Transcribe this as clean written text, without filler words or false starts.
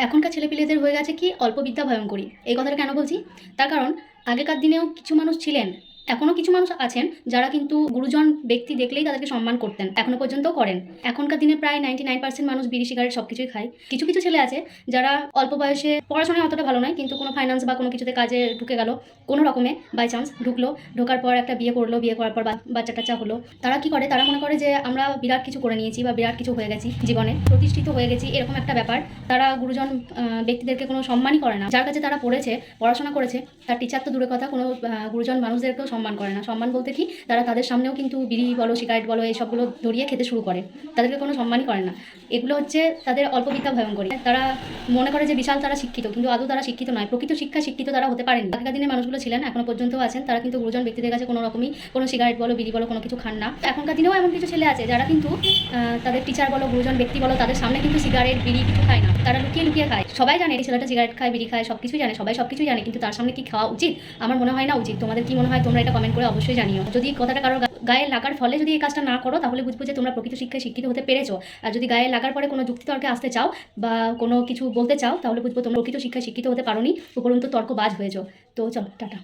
এখনকার ছেলেপিলেদের হয়ে গেছে কি অল্প বিদ্যা ভয়ঙ্করী। এই কথাটা কেন বলছি? তার কারণ আগেকার দিনেও কিছু মানুষ ছিলেন, এখনও কিছু মানুষ আছেন যারা কিন্তু গুরুজন ব্যক্তি দেখলেই তাদেরকে সম্মান করতেন, এখনো পর্যন্তও করেন। এখনকার দিনে প্রায় 99% মানুষ বিড়ি সিগারেট সব কিছুই খায়। কিছু কিছু ছেলে আছে যারা অল্প বয়সে পড়াশোনায় অতটা ভালো নয়, কিন্তু কোনো ফাইন্যান্স বা কোনো কিছুতে কাজে ঢুকে গেল, কোনো রকমে বাই চান্স ঢুকলো, ঢোকার পর একটা বিয়ে করলো, বিয়ে করার পর বাচ্চা টাচ্চা হলো। তারা কি করে, তারা মনে করে যে আমরা বিরাট কিছু করে নিয়েছি বা বিরাট কিছু হয়ে গেছি, জীবনে প্রতিষ্ঠিত হয়ে গেছি, এরকম একটা ব্যাপার। তারা গুরুজন ব্যক্তিদেরকে কোনো সম্মানই করে না। যার কাছে তারা পড়েছে, পড়াশোনা করেছে, তার টিচার তো দূরের কথা, কোনো গুরুজন মানুষদেরকেও সম্মান করে না। সম্মান বলতে কি, তারা তাদের সামনেও কিন্তু বিড়ি বলো, সিগারেট বলো, এইসবগুলো ধরিয়ে খেতে শুরু করে, তাদেরকে কোনো সম্মানই করে না। এগুলো হচ্ছে তাদের অল্প বিদ্যা ভয়ঙ্করী। তারা মনে করে যে বিশাল তারা শিক্ষিত, কিন্তু আদৌ তারা শিক্ষিত নয়। প্রকৃত শিক্ষা শিক্ষিত তারা হতে পারেনি। আগেকার দিনের মানুষগুলো ছিলেন, এখনো পর্যন্ত আছেন, তারা কিন্তু গুরুজন ব্যক্তিদের কাছে কোনো রকমই কোনো সিগারেট বলো, বিড়ি বলো, কোনো কিছু খান না। এখনকার দিনেও এমন কিছু ছেলে আছে যারা কিন্তু তাদের টিচার বলো, গুরুজন ব্যক্তি বলো, তাদের সামনে কিন্তু সিগারেট বিড়ি কিছু খায় না, তারা লুকিয়ে লুকিয়ে খায়। সবাই জানে এই ছেলেটা সিগারেট খায়, বিড়ি খায়, সব কিছুই জানে, সবাই সব কিছুই জানে, কিন্তু তার সামনে কি খাওয়া উচিত? আমার মনে হয় না উচিত। তোমাদের কি মনে হয়? তোমরা এটা কমেন্ট করে অবশ্যই জানিও। যদি কথাটা কারোর গায়ে লাগার ফলে যদি এই কাজটা না করো, তাহলে বুঝবো যে তোমরা প্রকৃত শিক্ষায় শিক্ষিত হতে পেরেছো। আর যদি গায়ে লাগার পরে কোনো যুক্তি তর্কে আসতে চাও বা কোনো কিছু বলতে চাও, তাহলে বুঝবো তোমরা প্রকৃত শিক্ষায় শিক্ষিত হতে পারোনি, উপরন্তু তর্কবাজ হয়েছো। তো চলো, টাটা।